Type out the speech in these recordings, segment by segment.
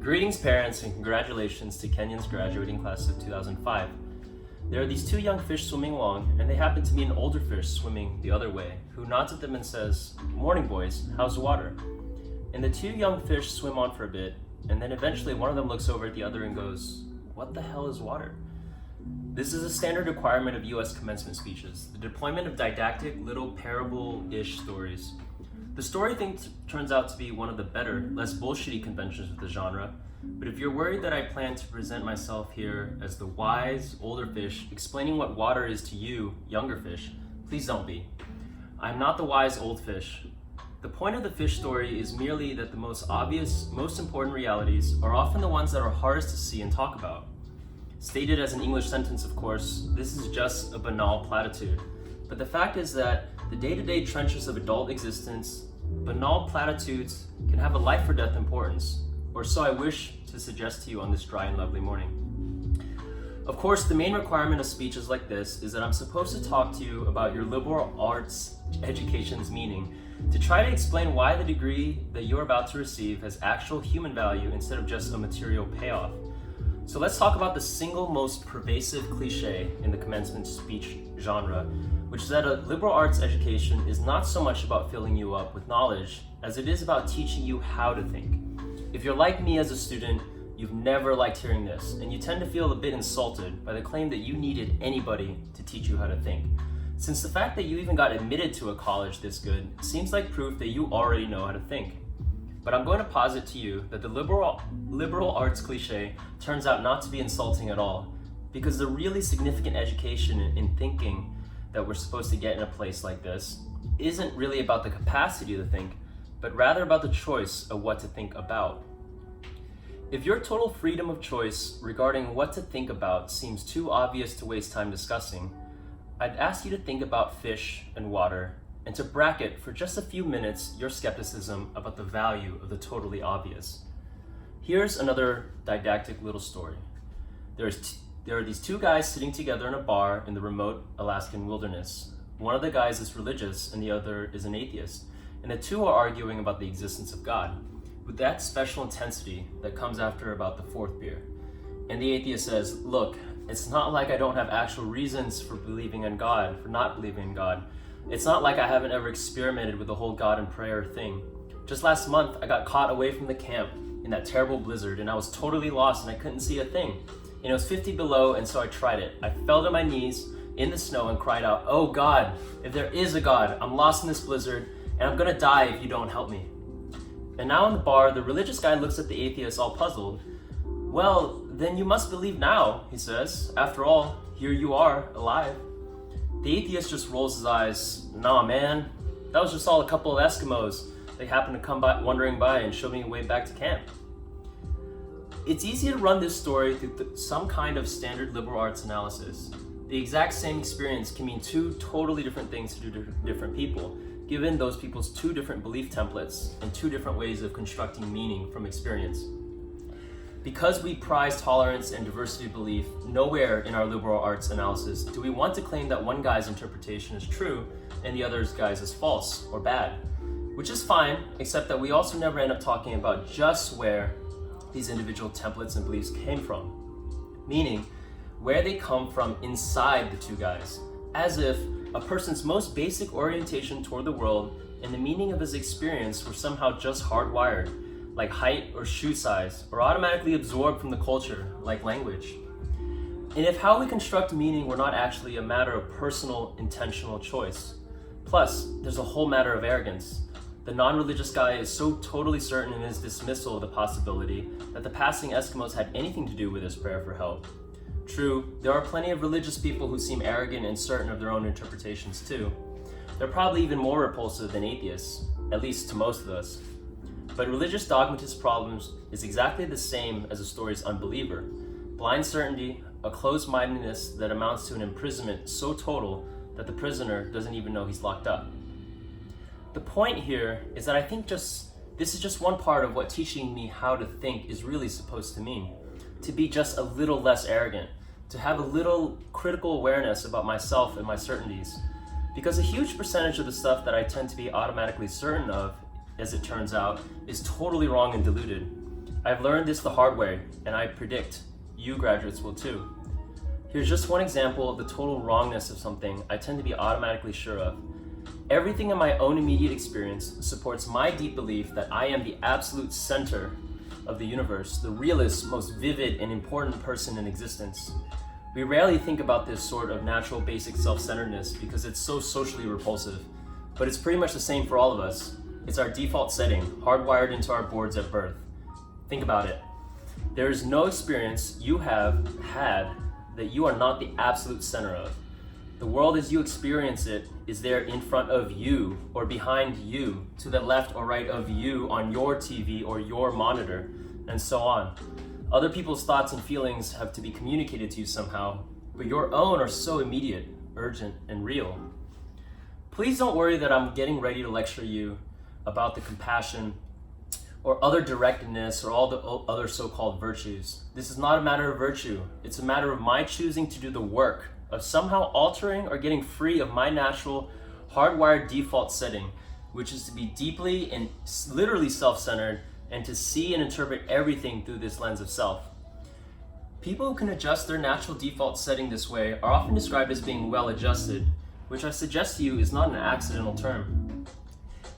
Greetings parents and congratulations to Kenyon's graduating class of 2005. There are these two young fish swimming along, and they happen to meet an older fish swimming the other way, who nods at them and says, "Morning boys, how's the water?" And the two young fish swim on for a bit, and then eventually one of them looks over at the other and goes, "What the hell is water?" This is a standard requirement of US commencement speeches, the deployment of didactic little parable-ish stories. The story thing turns out to be one of the better, less bullshitty conventions of the genre, but if you're worried that I plan to present myself here as the wise, older fish explaining what water is to you, younger fish, please don't be. I'm not the wise old fish. The point of the fish story is merely that the most obvious, most important realities are often the ones that are hardest to see and talk about. Stated as an English sentence, of course, this is just a banal platitude. But the fact is that the day-to-day trenches of adult existence, banal platitudes can have a life or death importance, or so I wish to suggest to you on this dry and lovely morning. Of course, the main requirement of speeches like this is that I'm supposed to talk to you about your liberal arts education's meaning, to try to explain why the degree that you're about to receive has actual human value instead of just a material payoff. So let's talk about the single most pervasive cliche in the commencement speech genre, which is that a liberal arts education is not so much about filling you up with knowledge as it is about teaching you how to think. If you're like me as a student, you've never liked hearing this, and you tend to feel a bit insulted by the claim that you needed anybody to teach you how to think. Since the fact that you even got admitted to a college this good seems like proof that you already know how to think. But I'm going to posit to you that the liberal arts cliche turns out not to be insulting at all, because the really significant education in thinking that we're supposed to get in a place like this isn't really about the capacity to think, but rather about the choice of what to think about. If your total freedom of choice regarding what to think about seems too obvious to waste time discussing, I'd ask you to think about fish and water, and to bracket for just a few minutes your skepticism about the value of the totally obvious. Here's another didactic little story. There are these two guys sitting together in a bar in the remote Alaskan wilderness. One of the guys is religious and the other is an atheist, and the two are arguing about the existence of God, with that special intensity that comes after about the fourth beer. And the atheist says, "Look, it's not like I don't have actual reasons for believing in God, for not believing in God. It's not like I haven't ever experimented with the whole God and prayer thing. Just last month, I got caught away from the camp in that terrible blizzard, and I was totally lost and I couldn't see a thing. And it was 50 below, and so I tried it. I fell to my knees in the snow and cried out, 'Oh God, if there is a God, I'm lost in this blizzard, and I'm gonna die if you don't help me.'" And now in the bar, the religious guy looks at the atheist all puzzled. "Well, then you must believe now," he says. "After all, here you are, alive." The atheist just rolls his eyes. "Nah, man, that was just all a couple of Eskimos. They happened to come by, wandering by and show me a way back to camp." It's easy to run this story through some kind of standard liberal arts analysis. The exact same experience can mean two totally different things to different people, given those people's two different belief templates and two different ways of constructing meaning from experience. Because we prize tolerance and diversity of belief, nowhere in our liberal arts analysis do we want to claim that one guy's interpretation is true and the other guy's is false or bad, which is fine, except that we also never end up talking about just where these individual templates and beliefs came from, meaning where they come from inside the two guys, as if a person's most basic orientation toward the world and the meaning of his experience were somehow just hardwired, like height or shoe size, or automatically absorbed from the culture, like language. And if how we construct meaning were not actually a matter of personal, intentional choice. Plus, there's a whole matter of arrogance. The non-religious guy is so totally certain in his dismissal of the possibility that the passing Eskimos had anything to do with his prayer for help. True, there are plenty of religious people who seem arrogant and certain of their own interpretations too. They're probably even more repulsive than atheists, at least to most of us. But religious dogmatist problems is exactly the same as a story's unbeliever. Blind certainty, a closed-mindedness that amounts to an imprisonment so total that the prisoner doesn't even know he's locked up. The point here is that I think this is just one part of what teaching me how to think is really supposed to mean. To be just a little less arrogant, to have a little critical awareness about myself and my certainties. Because a huge percentage of the stuff that I tend to be automatically certain of, as it turns out, is totally wrong and diluted. I've learned this the hard way, and I predict you graduates will too. Here's just one example of the total wrongness of something I tend to be automatically sure of. Everything in my own immediate experience supports my deep belief that I am the absolute center of the universe, the realest, most vivid, and important person in existence. We rarely think about this sort of natural basic self-centeredness because it's so socially repulsive, but it's pretty much the same for all of us. It's our default setting, hardwired into our boards at birth. Think about it. There is no experience you have had that you are not the absolute center of. The world as you experience it is there in front of you or behind you, to the left or right of you on your TV or your monitor, and so on. Other people's thoughts and feelings have to be communicated to you somehow, but your own are so immediate, urgent, and real. Please don't worry that I'm getting ready to lecture you about the compassion or other directness or all the other so-called virtues. This is not a matter of virtue. It's a matter of my choosing to do the work of somehow altering or getting free of my natural, hardwired default setting, which is to be deeply and literally self-centered and to see and interpret everything through this lens of self. People who can adjust their natural default setting this way are often described as being well-adjusted, which I suggest to you is not an accidental term.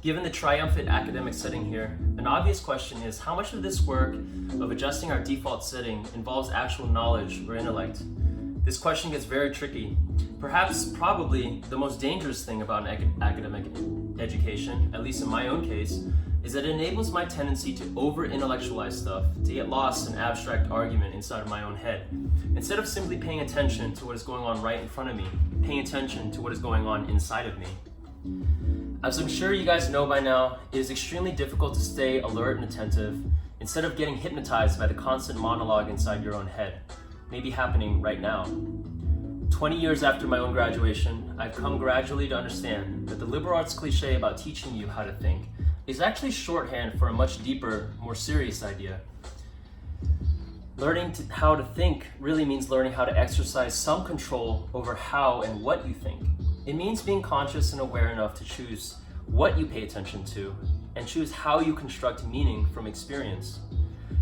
Given the triumphant academic setting here, an obvious question is how much of this work of adjusting our default setting involves actual knowledge or intellect? This question gets very tricky. Probably the most dangerous thing about an academic education, at least in my own case, is that it enables my tendency to over-intellectualize stuff, to get lost in abstract argument inside of my own head, instead of simply paying attention to what is going on right in front of me, paying attention to what is going on inside of me. As I'm sure you guys know by now, it is extremely difficult to stay alert and attentive instead of getting hypnotized by the constant monologue inside your own head, maybe happening right now. 20 years after my own graduation, I've come gradually to understand that the liberal arts cliche about teaching you how to think is actually shorthand for a much deeper, more serious idea. Learning how to think really means learning how to exercise some control over how and what you think. It means being conscious and aware enough to choose what you pay attention to and choose how you construct meaning from experience.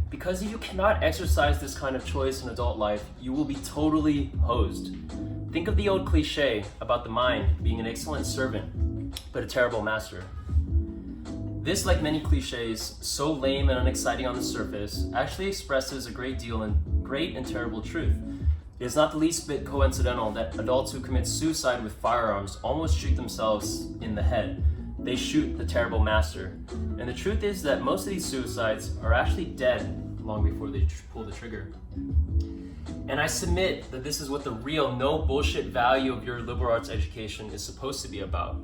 Because if you cannot exercise this kind of choice in adult life, you will be totally hosed. Think of the old cliche about the mind being an excellent servant, but a terrible master. This, like many cliches, so lame and unexciting on the surface, actually expresses a great deal in great and terrible truth. It is not the least bit coincidental that adults who commit suicide with firearms almost shoot themselves in the head. They shoot the terrible master. And the truth is that most of these suicides are actually dead long before they pull the trigger. And I submit that this is what the real, no bullshit value of your liberal arts education is supposed to be about.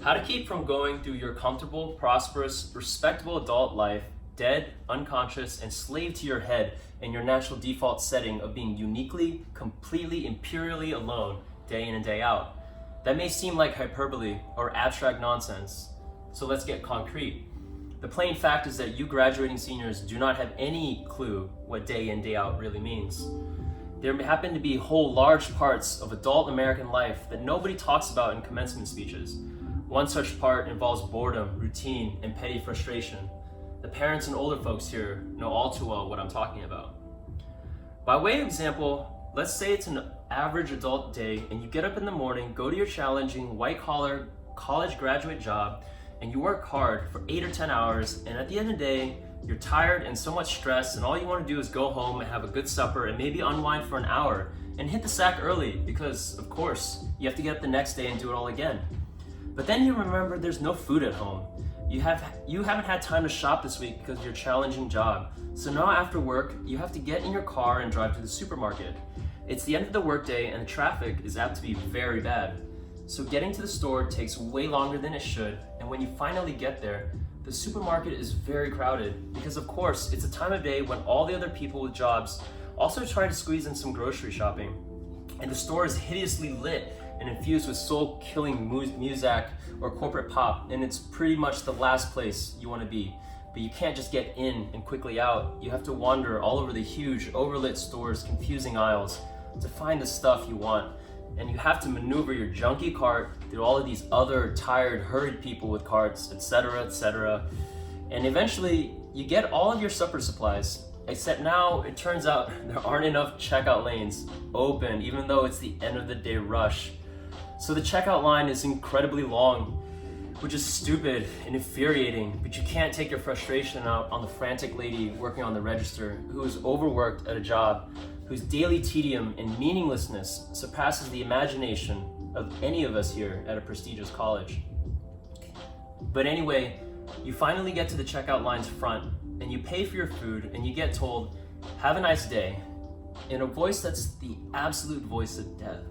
How to keep from going through your comfortable, prosperous, respectable adult life, dead, unconscious, and slave to your head and your natural default setting of being uniquely, completely, imperially alone, day in and day out. That may seem like hyperbole or abstract nonsense, so let's get concrete. The plain fact is that you graduating seniors do not have any clue what day in, day out really means. There happen to be whole large parts of adult American life that nobody talks about in commencement speeches. One such part involves boredom, routine, and petty frustration. The parents and older folks here know all too well what I'm talking about. By way of example, let's say it's an average adult day and you get up in the morning, go to your challenging white-collar college graduate job, and you work hard for 8 or 10 hours, and at the end of the day, you're tired and so much stress, and all you want to do is go home and have a good supper and maybe unwind for an hour and hit the sack early because, of course, you have to get up the next day and do it all again. But then you remember there's no food at home. You haven't had time to shop this week because of your challenging job. So now after work, you have to get in your car and drive to the supermarket. It's the end of the workday and the traffic is apt to be very bad. So getting to the store takes way longer than it should, and when you finally get there, the supermarket is very crowded because of course it's a time of day when all the other people with jobs also try to squeeze in some grocery shopping. And the store is hideously lit and infused with soul-killing music or corporate pop, and it's pretty much the last place you want to be. But you can't just get in and quickly out. You have to wander all over the huge, overlit store's confusing aisles to find the stuff you want. And you have to maneuver your junky cart through all of these other tired, hurried people with carts, etc., etc. And eventually, you get all of your supper supplies, Except now, it turns out there aren't enough checkout lanes open, even though it's the end of the day rush. So the checkout line is incredibly long, which is stupid and infuriating, but you can't take your frustration out on the frantic lady working on the register who is overworked at a job whose daily tedium and meaninglessness surpasses the imagination of any of us here at a prestigious college. But anyway, you finally get to the checkout line's front and you pay for your food and you get told, "Have a nice day," in a voice that's the absolute voice of death.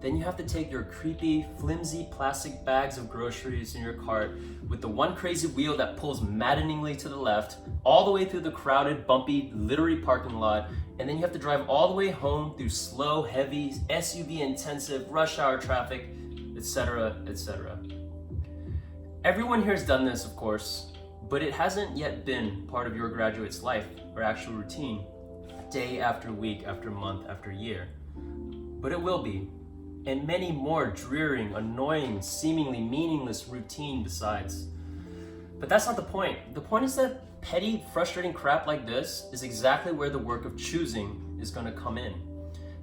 Then you have to take your creepy, flimsy plastic bags of groceries in your cart with the one crazy wheel that pulls maddeningly to the left, all the way through the crowded, bumpy, littery parking lot, and then you have to drive all the way home through slow, heavy, SUV-intensive, rush hour traffic, etc., etc. Everyone here has done this, of course, but it hasn't yet been part of your graduate's life or actual routine, day after week after month after year. But it will be. And many more dreary, annoying, seemingly meaningless routine besides. But that's not the point. The point is that petty, frustrating crap like this is exactly where the work of choosing is going to come in.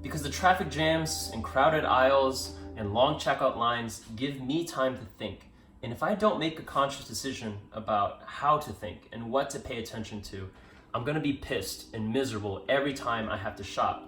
Because the traffic jams and crowded aisles and long checkout lines give me time to think. And if I don't make a conscious decision about how to think and what to pay attention to, I'm going to be pissed and miserable every time I have to shop.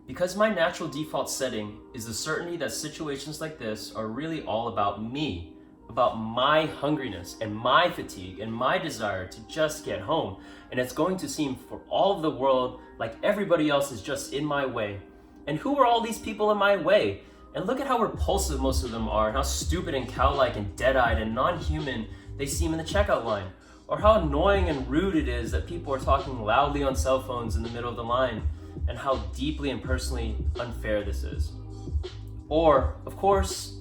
Because my natural default setting is the certainty that situations like this are really all about me, about my hungriness and my fatigue and my desire to just get home. And it's going to seem for all of the world like everybody else is just in my way. And who are all these people in my way? And look at how repulsive most of them are, and how stupid and cow-like and dead-eyed and non-human they seem in the checkout line. Or how annoying and rude it is that people are talking loudly on cell phones in the middle of the line. And how deeply and personally unfair this is. Or, of course,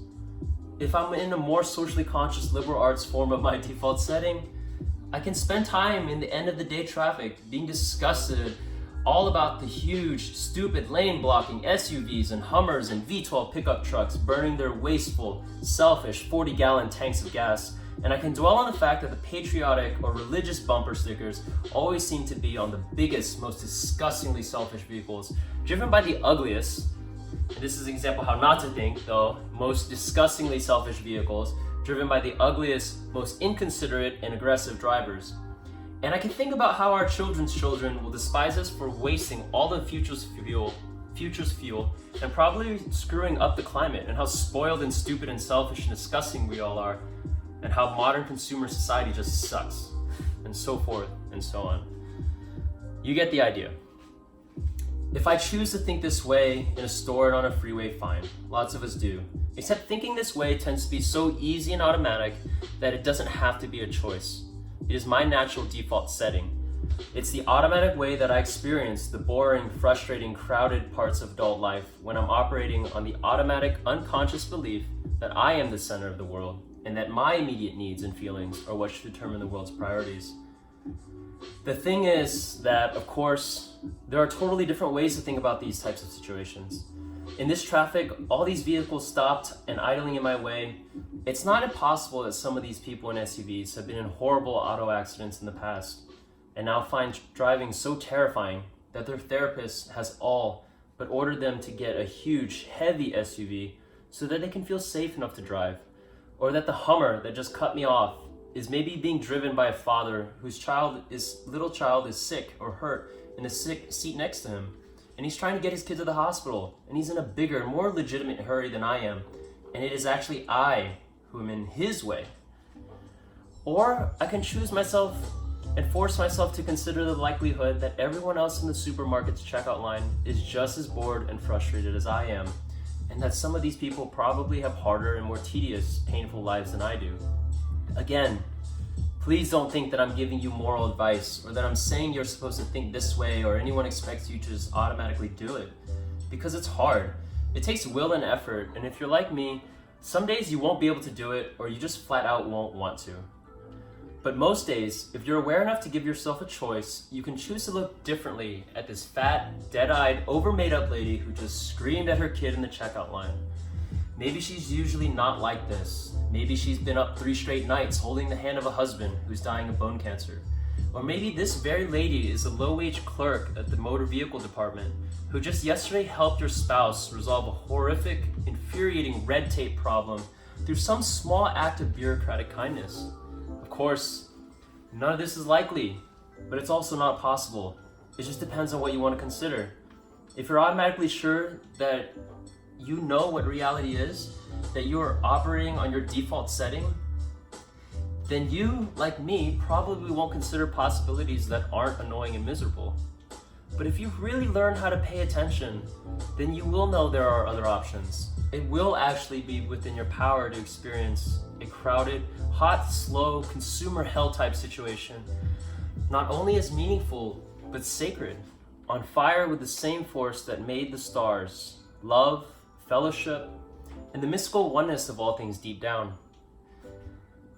if I'm in a more socially conscious liberal arts form of my default setting, I can spend time in the end of the day traffic being disgusted all about the huge, stupid lane-blocking SUVs and Hummers and V12 pickup trucks burning their wasteful, selfish 40-gallon tanks of gas. And I can dwell on the fact that the patriotic or religious bumper stickers always seem to be on the biggest, most disgustingly selfish vehicles, driven by the ugliest, and this is an example how not to think, though, most disgustingly selfish vehicles, driven by the ugliest, most inconsiderate and aggressive drivers. And I can think about how our children's children will despise us for wasting all the future's fuel and probably screwing up the climate, and how spoiled and stupid and selfish and disgusting we all are, and how modern consumer society just sucks, and so forth and so on. You get the idea. If I choose to think this way in a store and on a freeway, fine. Lots of us do. Except thinking this way tends to be so easy and automatic that it doesn't have to be a choice. It is my natural default setting. It's the automatic way that I experience the boring, frustrating, crowded parts of adult life when I'm operating on the automatic, unconscious belief that I am the center of the world, and that my immediate needs and feelings are what should determine the world's priorities. The thing is that, of course, there are totally different ways to think about these types of situations. In this traffic, all these vehicles stopped and idling in my way. It's not impossible that some of these people in SUVs have been in horrible auto accidents in the past and now find driving so terrifying that their therapist has all but ordered them to get a huge, heavy SUV so that they can feel safe enough to drive. Or that the Hummer that just cut me off is maybe being driven by a father whose little child is sick or hurt in the seat next to him, and he's trying to get his kid to the hospital, and he's in a bigger, more legitimate hurry than I am, and it is actually I who am in his way. Or I can choose myself and force myself to consider the likelihood that everyone else in the supermarket's checkout line is just as bored and frustrated as I am, and that some of these people probably have harder and more tedious, painful lives than I do. Again, please don't think that I'm giving you moral advice or that I'm saying you're supposed to think this way or anyone expects you to just automatically do it. Because it's hard. It takes will and effort, and if you're like me, some days you won't be able to do it or you just flat out won't want to. But most days, if you're aware enough to give yourself a choice, you can choose to look differently at this fat, dead-eyed, over-made-up lady who just screamed at her kid in the checkout line. Maybe she's usually not like this. Maybe she's been up 3 straight nights holding the hand of a husband who's dying of bone cancer. Or maybe this very lady is a low-wage clerk at the motor vehicle department who just yesterday helped your spouse resolve a horrific, infuriating red tape problem through some small act of bureaucratic kindness. Of course, none of this is likely, but it's also not possible. It just depends on what you want to consider. If you're automatically sure that you know what reality is, that you are operating on your default setting, then you, like me, probably won't consider possibilities that aren't annoying and miserable. But if you really learn how to pay attention, then you will know there are other options. It will actually be within your power to experience a crowded, hot, slow, consumer hell type situation, not only as meaningful, but sacred, on fire with the same force that made the stars, love, fellowship, and the mystical oneness of all things deep down.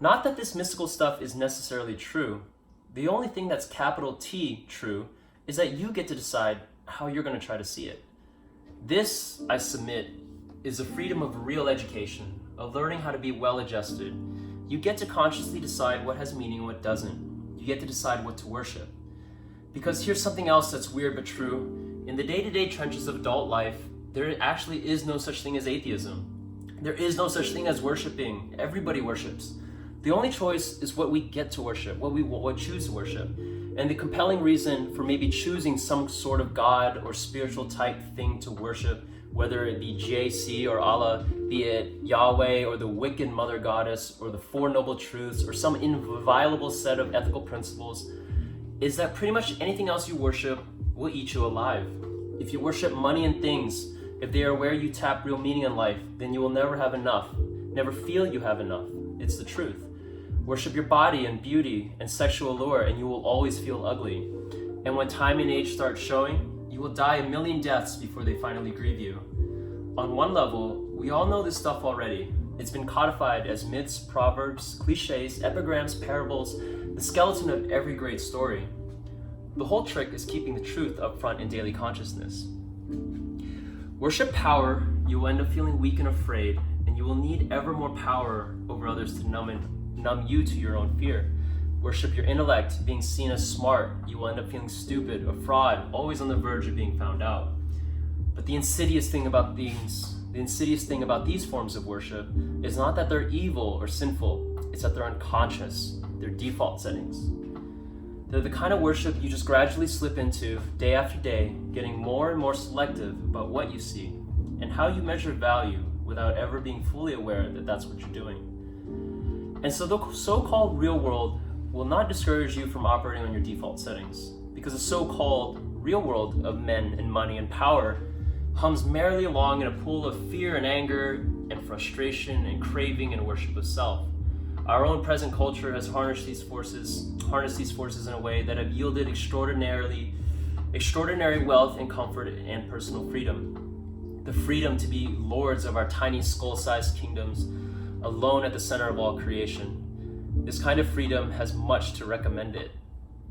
Not that this mystical stuff is necessarily true. The only thing that's capital T true is that you get to decide how you're going to try to see it. This, I submit, is the freedom of real education, of learning how to be well-adjusted. You get to consciously decide what has meaning and what doesn't. You get to decide what to worship. Because here's something else that's weird but true. In the day-to-day trenches of adult life, there actually is no such thing as atheism. There is no such thing as worshiping. Everybody worships. The only choice is what we get to worship, what we choose to worship. And the compelling reason for maybe choosing some sort of God or spiritual type thing to worship, whether it be JC or Allah, be it Yahweh or the wicked mother goddess or the Four Noble Truths or some inviolable set of ethical principles, is that pretty much anything else you worship will eat you alive. If you worship money and things, if they are where you tap real meaning in life, then you will never have enough, never feel you have enough. It's the truth. Worship your body and beauty and sexual allure and you will always feel ugly. And when time and age start showing, you will die a million deaths before they finally grieve you. On one level, we all know this stuff already. It's been codified as myths, proverbs, cliches, epigrams, parables, the skeleton of every great story. The whole trick is keeping the truth up front in daily consciousness. Worship power, you will end up feeling weak and afraid, and you will need ever more power over others to numb you to your own fear. Worship your intellect, being seen as smart, you will end up feeling stupid, a fraud, always on the verge of being found out. But the insidious thing about these forms of worship is not that they're evil or sinful, it's that they're unconscious, they're default settings. They're the kind of worship you just gradually slip into day after day, getting more and more selective about what you see and how you measure value without ever being fully aware that that's what you're doing. And so the so-called real world will not discourage you from operating on your default settings, because the so-called real world of men and money and power hums merrily along in a pool of fear and anger and frustration and craving and worship of self. Our own present culture has harnessed these forces in a way that have yielded extraordinary wealth and comfort and personal freedom. The freedom to be lords of our tiny skull-sized kingdoms, alone at the center of all creation. This kind of freedom has much to recommend it.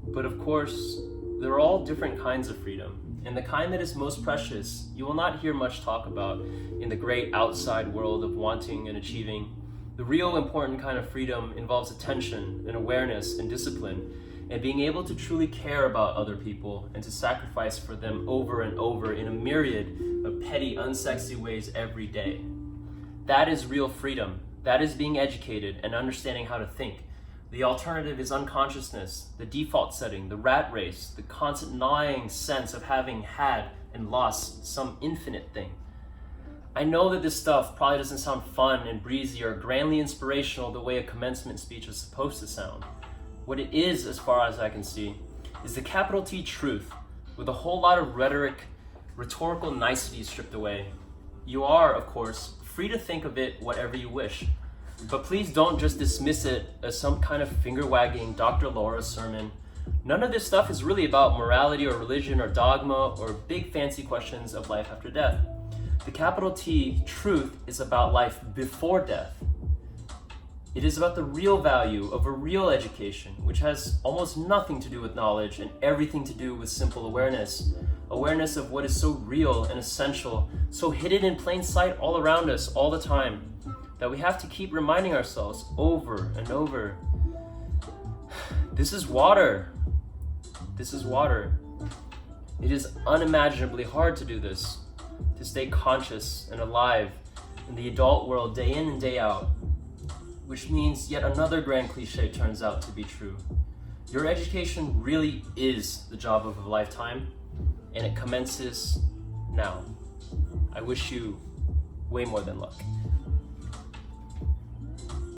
But of course, there are all different kinds of freedom, and the kind that is most precious, you will not hear much talk about in the great outside world of wanting and achieving. The real important kind of freedom involves attention and awareness and discipline, and being able to truly care about other people and to sacrifice for them over and over in a myriad of petty, unsexy ways every day. That is real freedom. That is being educated and understanding how to think. The alternative is unconsciousness, the default setting, the rat race, the constant gnawing sense of having had and lost some infinite thing. I know that this stuff probably doesn't sound fun and breezy or grandly inspirational the way a commencement speech is supposed to sound. What it is, as far as I can see, is the capital T truth, with a whole lot of rhetorical niceties stripped away. You are, of course, free to think of it whatever you wish, but please don't just dismiss it as some kind of finger-wagging Dr. Laura sermon. None of this stuff is really about morality or religion or dogma or big fancy questions of life after death. The capital T truth is about life before death. It is about the real value of a real education, which has almost nothing to do with knowledge and everything to do with simple awareness. Awareness of what is so real and essential, so hidden in plain sight all around us all the time, that we have to keep reminding ourselves over and over. This is water. This is water. It is unimaginably hard to do this, to stay conscious and alive in the adult world day in and day out, which means yet another grand cliche turns out to be true. Your education really is the job of a lifetime, and it commences now. I wish you way more than luck.